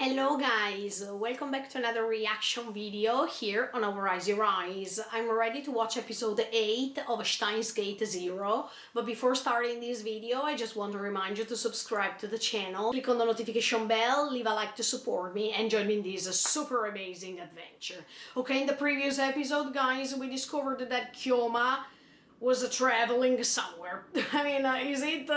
Hello guys, welcome back to another reaction video here on Our Eyes Your Eyes. I'm ready to watch episode 8 of Steins Gate 0, but before starting this video I just want to remind you to subscribe to the channel, click on the notification bell, leave a like to support me and join me in this super amazing adventure. Okay, in the previous episode guys we discovered that Kyoma was traveling somewhere. I mean, is it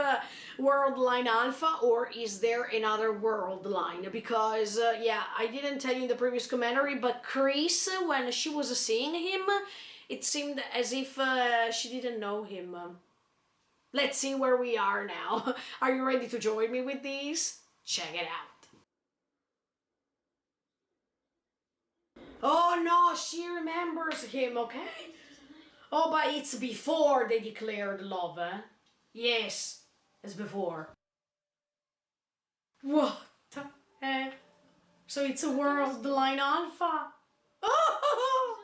world line alpha or is there another world line? Because, yeah, I didn't tell you in the previous commentary, but Chris, when she was seeing him, it seemed as if she didn't know him. Let's see where we are now. Are you ready to join me with these? Check it out. Oh no, she remembers him, okay? Oh, but it's before they declared love, eh? Yes, it's before. What the heck? So it's a world line alpha? Oh!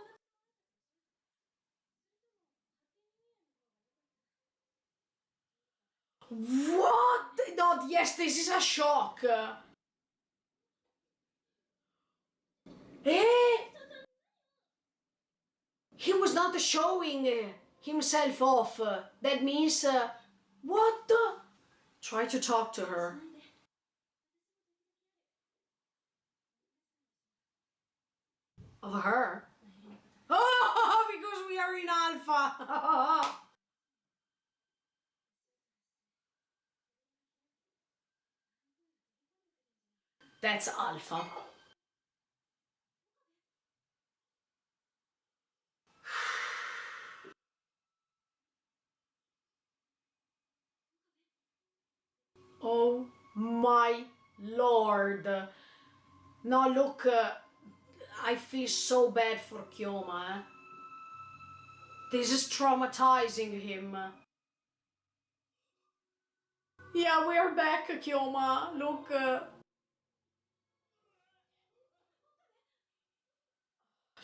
What? No, yes, this is a shock. Eh? He was not showing himself off. That means, what the? Try to talk to her. Of her? Oh, because we are in alpha. That's alpha. Oh my lord. No, look, I feel so bad for Kyoma. This is traumatizing him. Yeah, we're back, Kyoma. Look.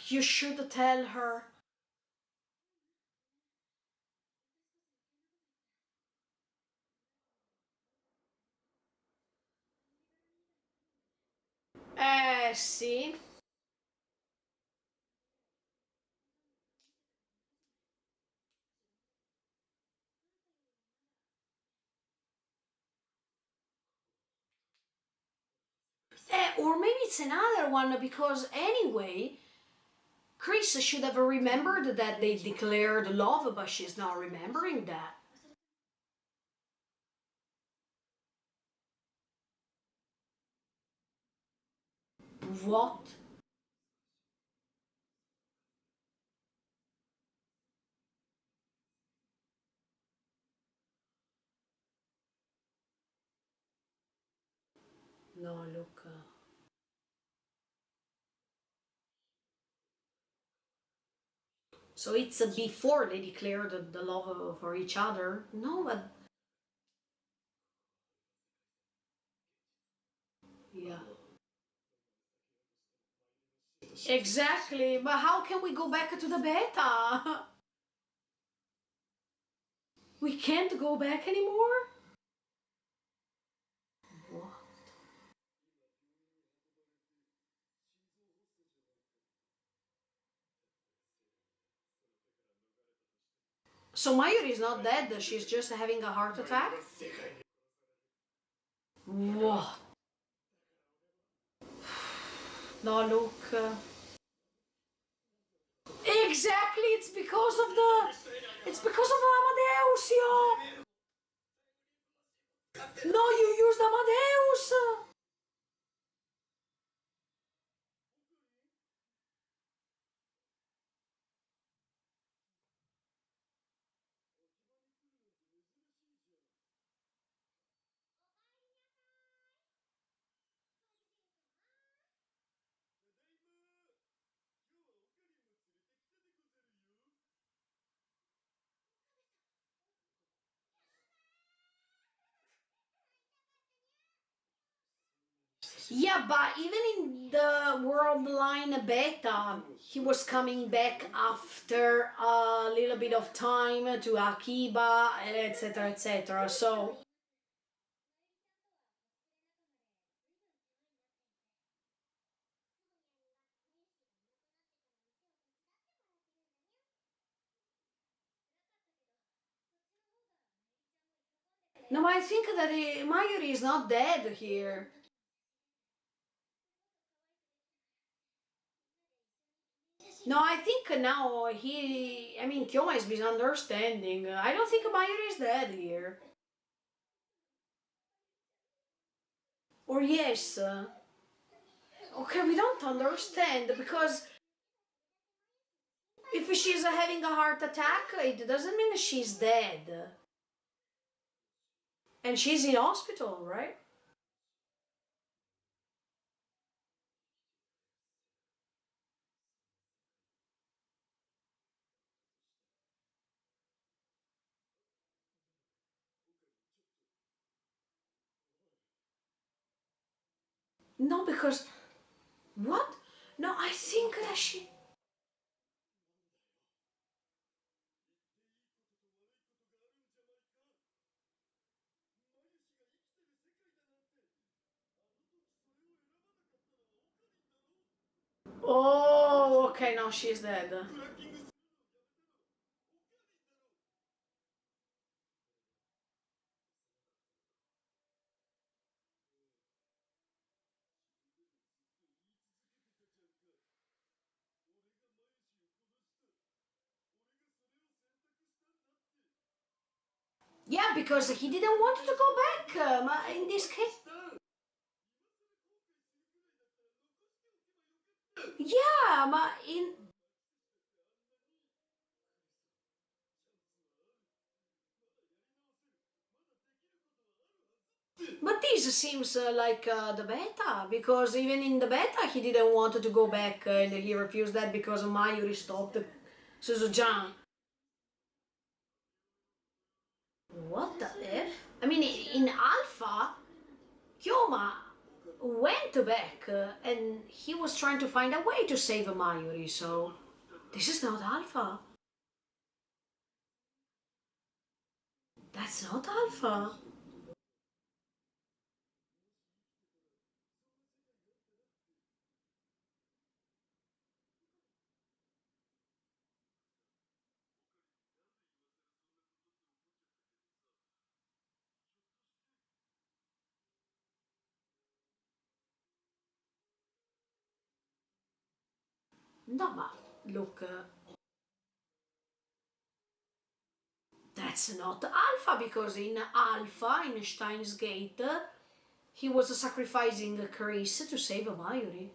You should tell her. See? Or maybe it's another one because anyway, Chris should have remembered that they declared love, but she's not remembering that. What? No, look. So it's before they declared the love for each other? No, but... Yeah. Exactly, but how can we go back to the beta? We can't go back anymore? What? So Mayuri is not dead, she's just having a heart attack? What? No, look. Exactly, it's because of the... It's because of Amadeus, yo! No, you used Amadeus! Yeah, but even in the World Line beta, he was coming back after a little bit of time to Akiba, etc., etc. So, No, I think that Mayuri is not dead here. No, I think now I mean, Kyoma is misunderstanding. I don't think Mayuri is dead here. Or yes. Okay, we don't understand because if she's having a heart attack, it doesn't mean she's dead. And she's in hospital, right? No, because what? No, I think that she. Oh, okay, no, she's dead. Yeah, because he didn't want to go back. In this case, yeah, but this seems like the beta, because even in the beta he didn't want to go back and he refused that because Mayuri stopped Suzujan. What the F? I mean, in Alpha, Kyoma went back and he was trying to find a way to save Mayuri, so this is not Alpha. That's not Alpha. No, but look, that's not Alpha, because in Alpha, in Steins Gate, he was sacrificing Chris to save Mayuri.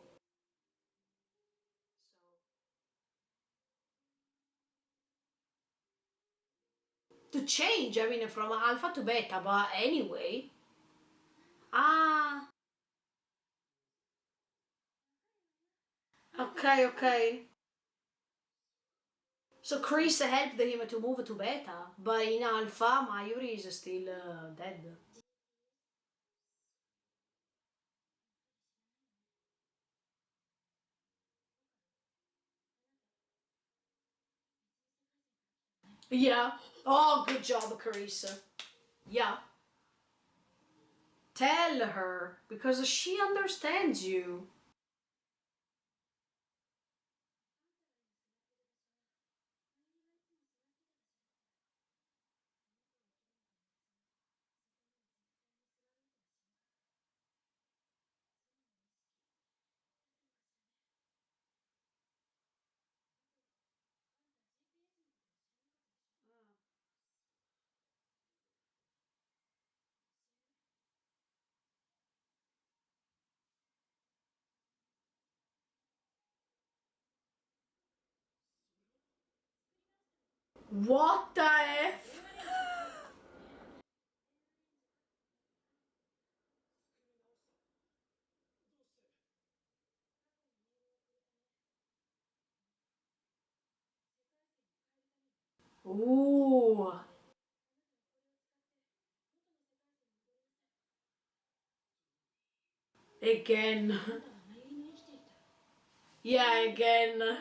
To change, I mean, from Alpha to Beta, but anyway. Ah, okay, okay. So Chris helped him to move to Beta, but in Alpha, Mayuri is still dead. Yeah. Oh, good job, Chris. Yeah. Tell her, because she understands you. What the F? Ooh. Again. Yeah, again.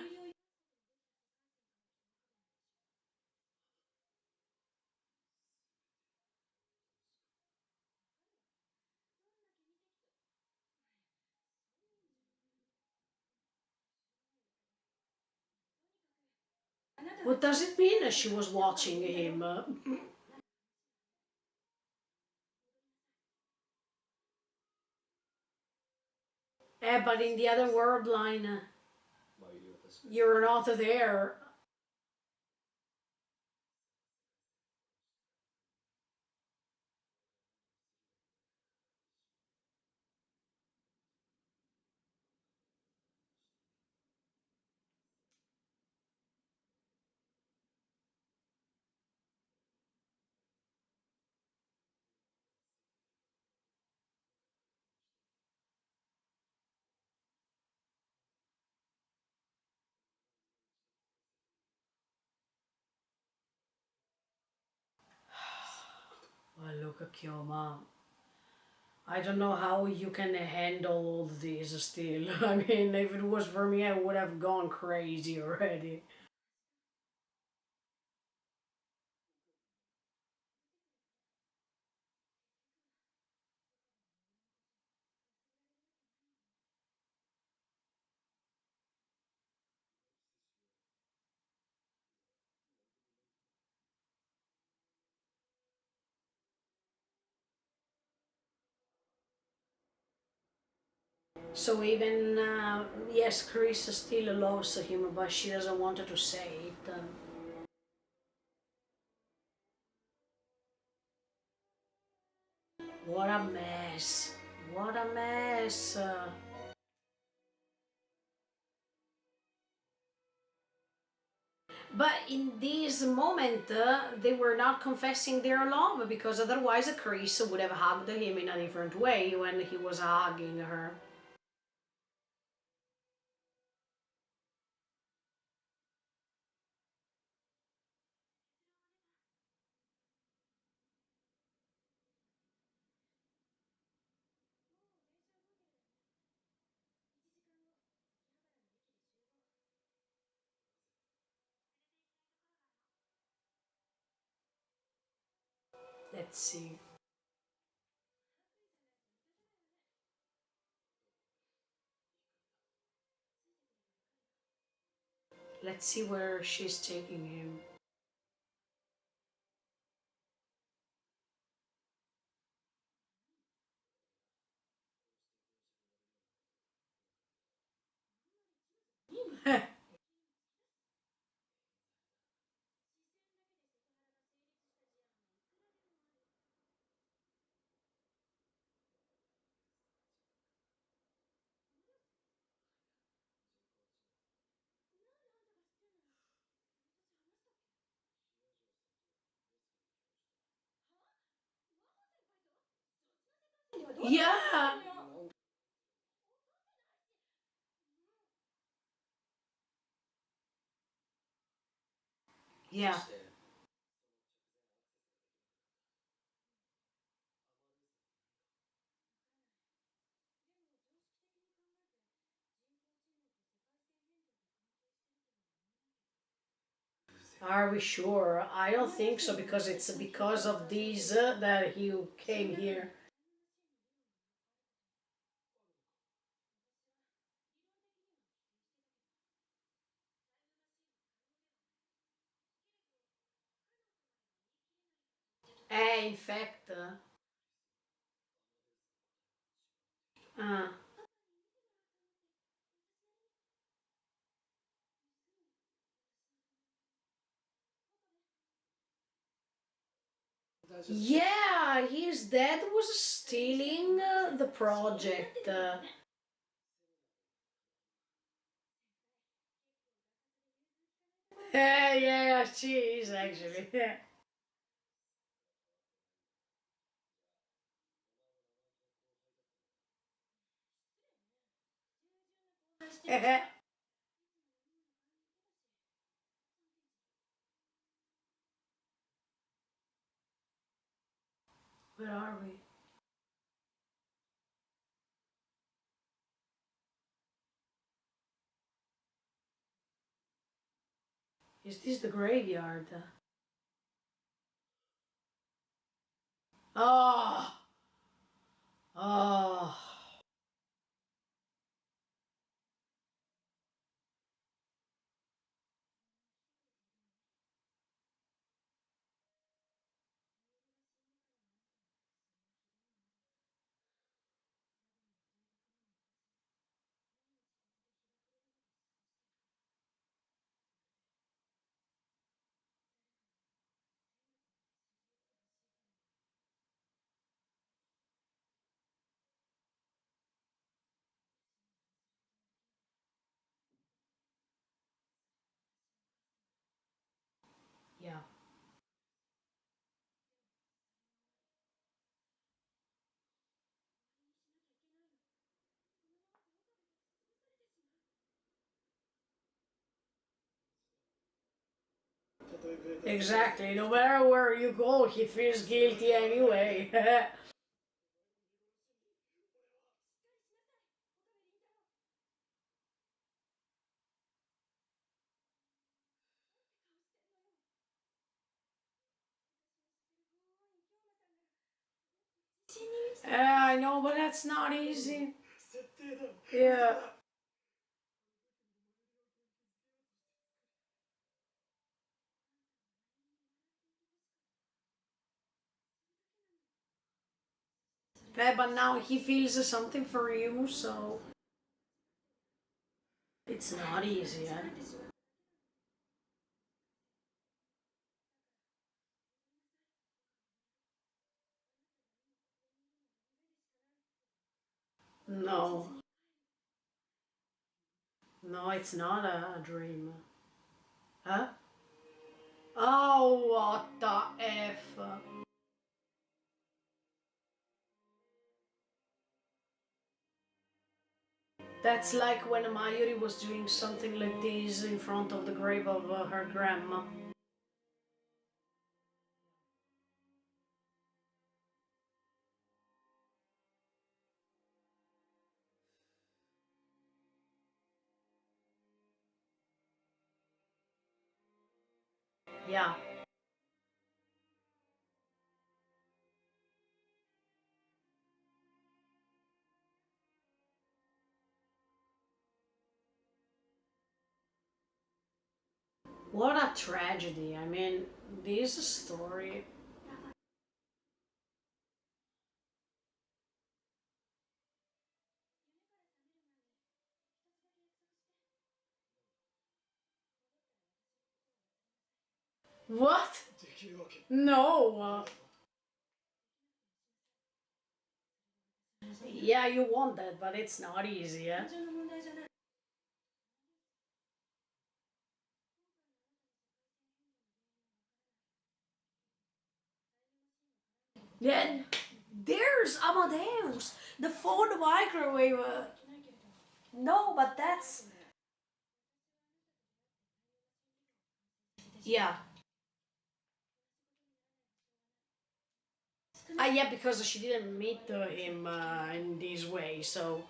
What does it mean that she was watching him? But in the other word line, you're not there. Well, look at you, mom. I don't know how you can handle all this still. I mean, if it was for me, I would have gone crazy already. So even, yes, Chris still loves him, but she doesn't want to say it. What a mess. What a mess. But in this moment, they were not confessing their love because otherwise Chris would have hugged him in a different way when he was hugging her. Let's see. Let's see where she's taking him. Yeah. Yeah. Are we sure? I don't think so because it's because of these that he came here. In fact, uh, yeah, his dad was stealing the project. Yeah, she is actually. Where are we? Is this the graveyard? Oh, oh. Exactly. No matter where you go, he feels guilty anyway. I know, but that's not easy. Yeah. Yeah, but now he feels something for you, so it's not easy, eh? No. No, it's not a dream. Huh? Oh, what the F? That's like when Mayuri was doing something like this in front of the grave of her grandma. Yeah. What a tragedy. I mean, this story. What? No. Yeah, you want that, but it's not easy, yeah? Then there's Amadeus, the phone microwave. No, but that's. Yeah. Yeah, because she didn't meet him in this way, so.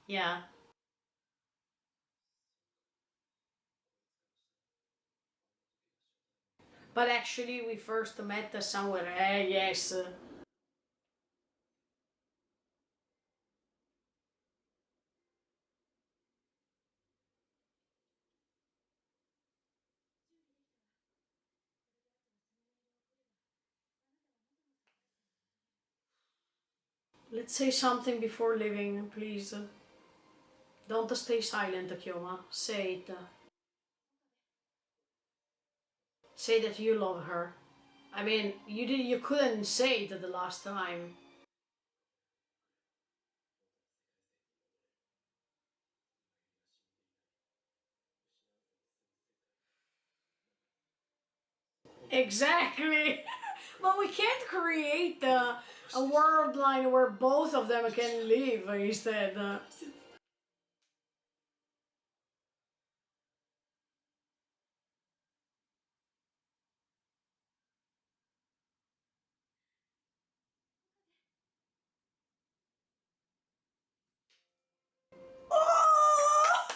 Yeah. But actually, we first met somewhere. Yes. Let's say something before leaving, please. Don't stay silent, Kyoma. Say it. Say that you love her. I mean, you did. You couldn't say it the last time. Exactly. But we can't create a world line where both of them can live instead. Oh!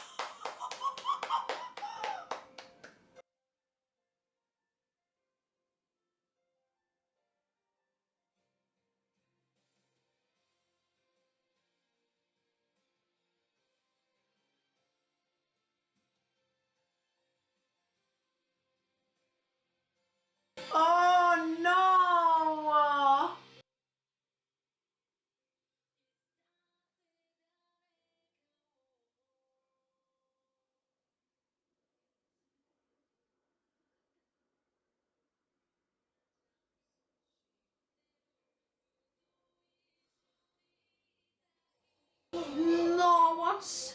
No, what's...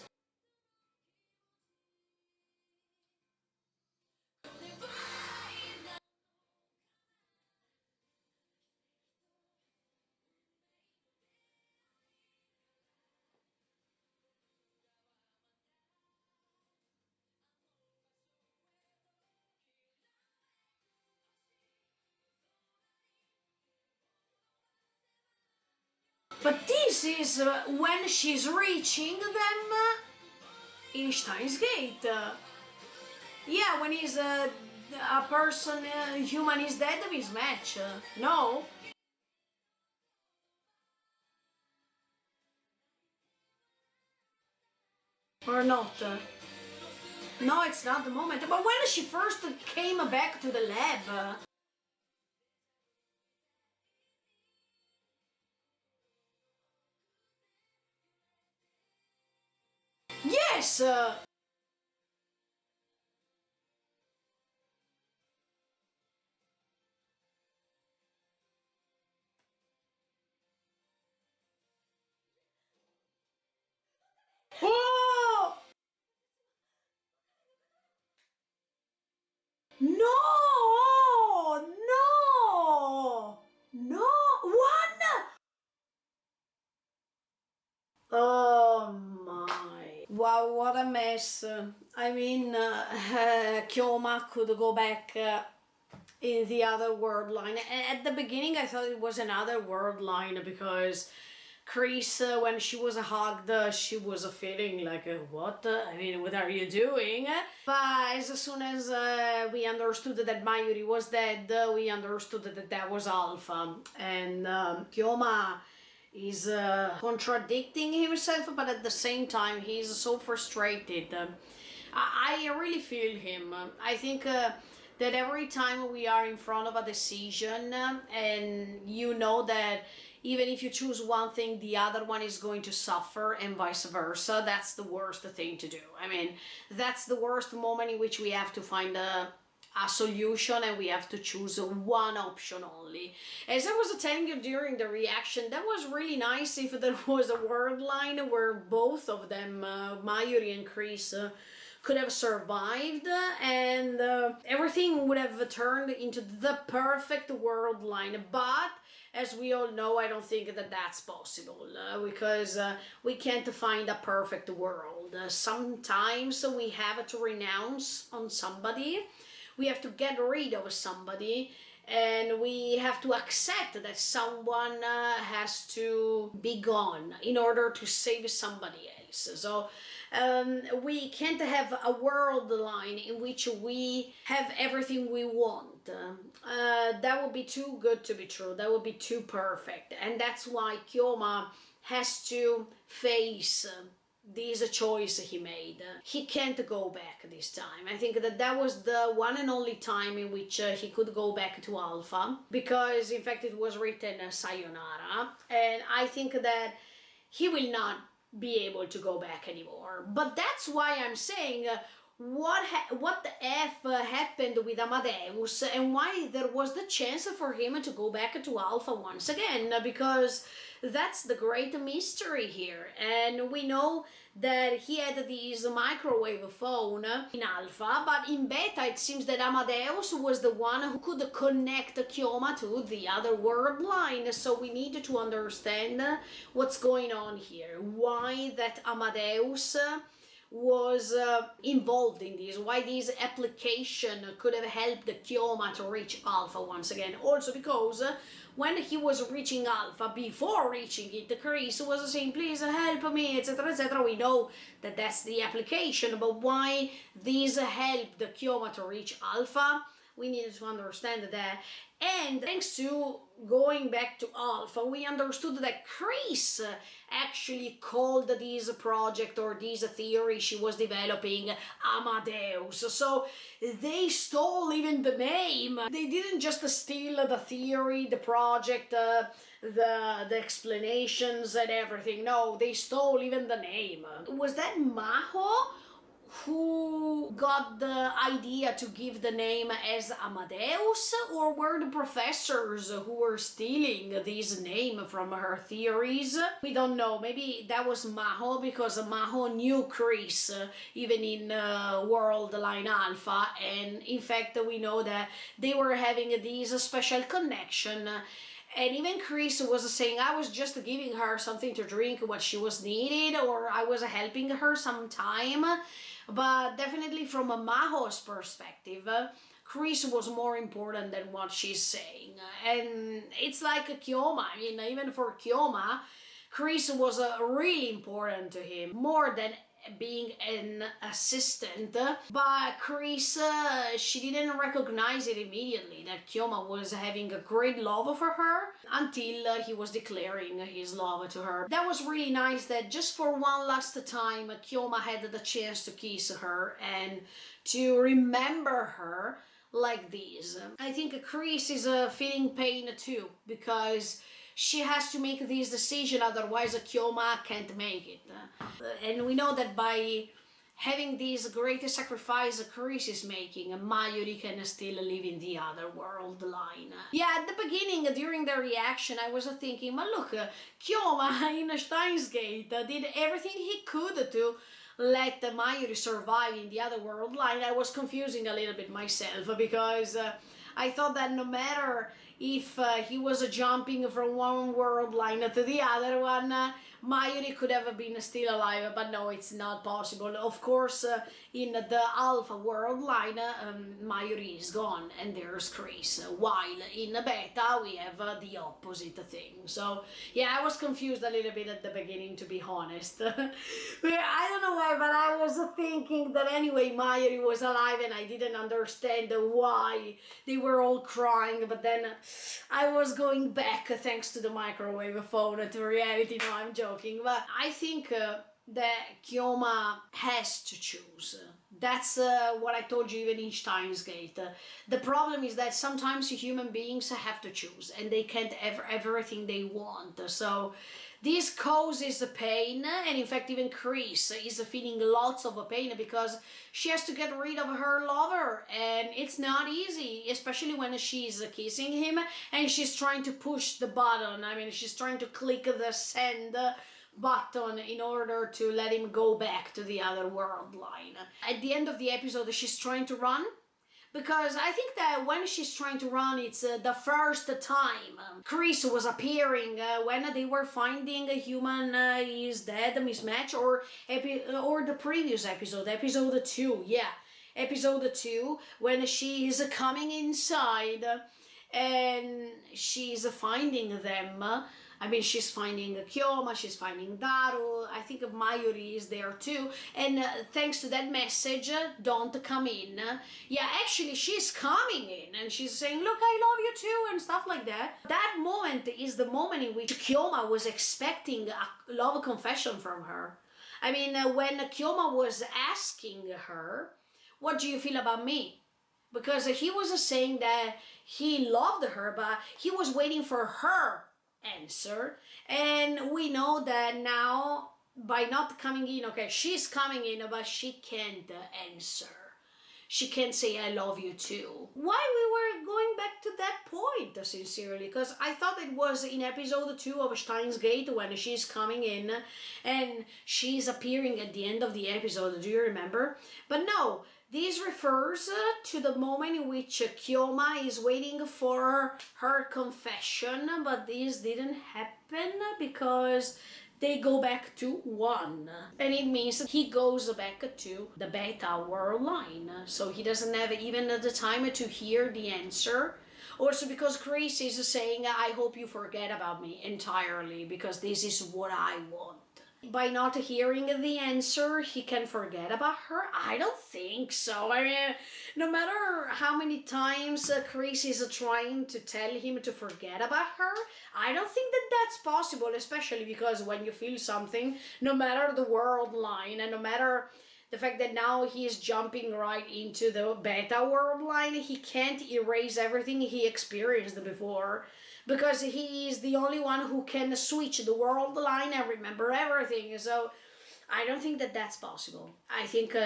But this is when she's reaching them in Steins Gate. Yeah, when he's a person, human is dead, mismatch. No? Or not? No, it's not the moment. But when she first came back to the lab... yes! Oh! No! No! No! One! Oh my. Wow, what a mess. I mean, Kyoma could go back in the other world line. At the beginning, I thought it was another world line because Chris, when she was hugged, she was feeling like, what? I mean, what are you doing? But as soon as we understood that Mayuri was dead, we understood that that was Alpha. And Kyoma is contradicting himself, but at the same time, he's so frustrated. I really feel him. I think that every time we are in front of a decision and you know that even if you choose one thing, the other one is going to suffer and vice versa, that's the worst thing to do. I mean, that's the worst moment in which we have to find a solution and we have to choose one option only. As I was telling you during the reaction, that was really nice if there was a word line where both of them, Mayuri and Chris, could have survived and everything would have turned into the perfect world line. But as we all know, I don't think that that's possible because we can't find a perfect world. Sometimes we have to renounce on somebody, we have to get rid of somebody, and we have to accept that someone has to be gone in order to save somebody else. So we can't have a world line in which we have everything we want. That would be too good to be true. That would be too perfect. And that's why Kyoma has to face this choice he made. He can't go back this time. I think that that was the one and only time in which he could go back to Alpha, because in fact it was written sayonara, and I think that he will not be able to go back anymore. But that's why I'm saying what the F happened with Amadeus and why there was the chance for him to go back to Alpha once again, because that's the great mystery here. And we know that he had this microwave phone in Alpha, but in Beta it seems that Amadeus was the one who could connect Kyoma to the other world line. So we need to understand what's going on here, why that Amadeus was involved in this, why this application could have helped Kyoma to reach Alpha once again. Also because when he was reaching Alpha, before reaching it, Chris was saying, please help me, etc, etc. We know that that's the application, but why this helped Kyoma to reach Alpha? We needed to understand that. And thanks to going back to Alpha, we understood that Chris actually called this project or this theory she was developing Amadeus. So they stole even the name. They didn't just steal the theory, the project, the explanations and everything. No, they stole even the name. Was that Maho who got the idea to give the name as Amadeus, or were the professors who were stealing this name from her theories? We don't know. Maybe that was Maho, because Maho knew Chris even in World Line Alpha, and in fact we know that they were having this special connection. And even Chris was saying, I was just giving her something to drink when she was needed, or I was helping her sometime. But definitely from a Maho's perspective, Chris was more important than what she's saying. And it's like Kyoma. I mean, even for Kyoma, Chris was really important to him, more than being an assistant. But Chris, she didn't recognize it immediately, that Kyoma was having a great love for her, until he was declaring his love to her. That was really nice, that just for one last time Kyoma had the chance to kiss her and to remember her like this. I think Chris is feeling pain too, because she has to make this decision, otherwise Kyoma can't make it. And we know that by having this great sacrifice Chris is making, Mayuri can still live in the other world line. Yeah, at the beginning, during the reaction, I was thinking, but look, Kyoma in Steins Gate did everything he could to let Mayuri survive in the other world line. I was confusing a little bit myself, because I thought that no matter if he was jumping from one world line to the other one, Mayuri could have been still alive, but no, it's not possible. Of course, in the Alpha world line, Mayuri is gone and there's Chris, while in Beta we have the opposite thing. So yeah, I was confused a little bit at the beginning, to be honest. I don't know why, but I was thinking that anyway Mayuri was alive, and I didn't understand why they were all crying. But then I was going back, thanks to the microwave phone, to reality. No, I'm joking, but I think that Kyoma has to choose. That's what I told you even in Steins Gate. The problem is that sometimes human beings have to choose, and they can't have everything they want. So this causes pain, and in fact even Chris is feeling lots of pain, because she has to get rid of her lover, and it's not easy, especially when she's kissing him and she's trying to push the button. I mean, she's trying to click the send button in order to let him go back to the other world line. At the end of the episode, she's trying to run, because I think that when she's trying to run, it's the first time Chris was appearing when they were finding a human is dead mismatch, or the previous episode, episode 2, yeah, episode 2, when she is coming inside and she's finding them. I mean, she's finding Kyoma, she's finding Daru, I think Mayuri is there too, and thanks to that message, don't come in. Yeah, actually she's coming in and she's saying, look, I love you too, and stuff like that. That moment is the moment in which Kyoma was expecting a love confession from her. I mean, when Kyoma was asking her, what do you feel about me? Because he was saying that he loved her, but he was waiting for her answer, and we know that now by not coming in, okay, she's coming in, but she can't answer. She can't say I love you too. Why we were going back to that point, sincerely? Because I thought it was in episode 2 of Steins Gate when she's coming in and she's appearing at the end of the episode. Do you remember? But no, this refers to the moment in which Kyoma is waiting for her confession, but this didn't happen because they go back to 1. And it means he goes back to the Beta world line. So he doesn't have even the time to hear the answer. Also because Chris is saying, I hope you forget about me entirely, because this is what I want. By not hearing the answer, he can forget about her? I don't think so. I mean, no matter how many times Chris is trying to tell him to forget about her, I don't think that that's possible, especially because when you feel something, no matter the world line, and no matter the fact that now he is jumping right into the Beta world line, he can't erase everything he experienced before, because he is the only one who can switch the world line and remember everything. So I don't think that that's possible. I think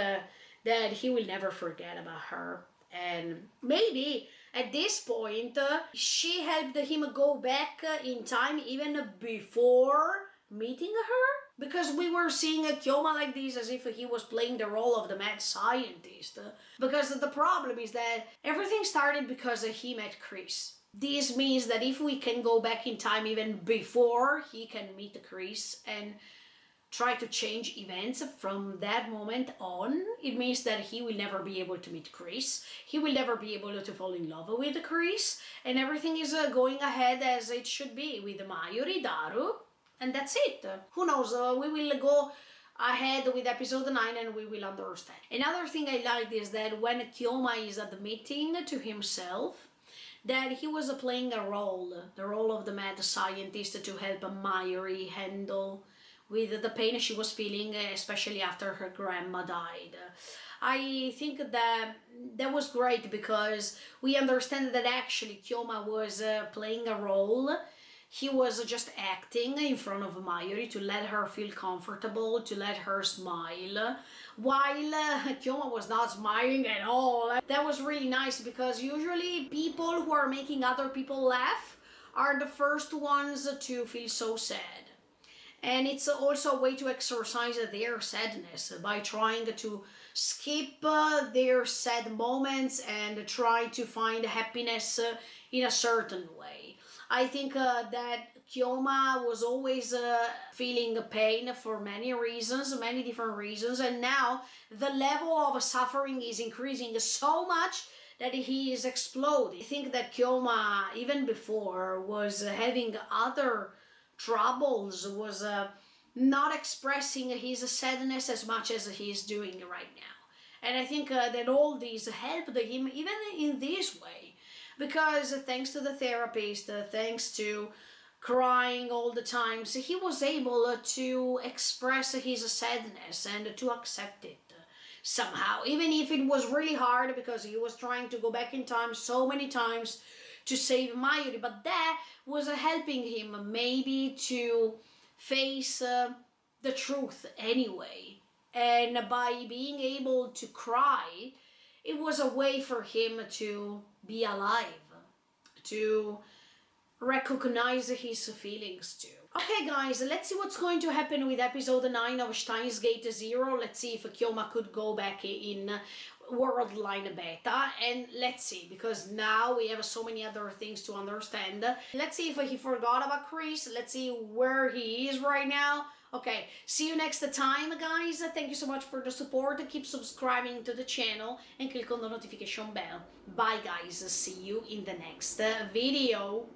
that he will never forget about her. And maybe at this point, she helped him go back in time even before meeting her. Because we were seeing Kyoma like this as if he was playing the role of the mad scientist. Because the problem is that everything started because he met Chris. This means that if we can go back in time even before he can meet Chris and try to change events from that moment on, it means that he will never be able to meet Chris. He will never be able to fall in love with Chris. And everything is going ahead as it should be with Mayuri, Daru. And that's it. Who knows? We will go ahead with episode 9 and we will understand. Another thing I liked is that when Kyoma is admitting to himself that he was playing a role, the role of the mad scientist to help Mayuri handle with the pain she was feeling, especially after her grandma died. I think that was great because we understand that actually Kyoma was playing a role. He was just acting in front of Mayuri to let her feel comfortable, to let her smile, while Kyoma was not smiling at all. That was really nice because usually people who are making other people laugh are the first ones to feel so sad. And it's also a way to exercise their sadness by trying to skip their sad moments and try to find happiness in a certain way. I think that Kyoma was always feeling pain for many reasons, many different reasons, and now the level of suffering is increasing so much that he is exploding. I think that Kyoma, even before, was having other troubles, was not expressing his sadness as much as he is doing right now. And I think that all these helped him even in this way. Because thanks to the therapist, thanks to crying all the time, so he was able to express his sadness and to accept it somehow. Even if it was really hard because he was trying to go back in time so many times to save Mayuri, but that was helping him maybe to face the truth anyway. And by being able to cry, it was a way for him to be alive, to recognize his feelings too. Okay guys, let's see what's going to happen with episode 9 of Steins Gate Zero. Let's see if Kyoma could go back in World Line Beta, and let's see, because now we have so many other things to understand. Let's see if he forgot about Chris. Let's see where he is right now. Okay, see you next time guys. Thank you so much for the support. Keep subscribing to the channel and click on the notification bell. Bye guys, see you in the next video.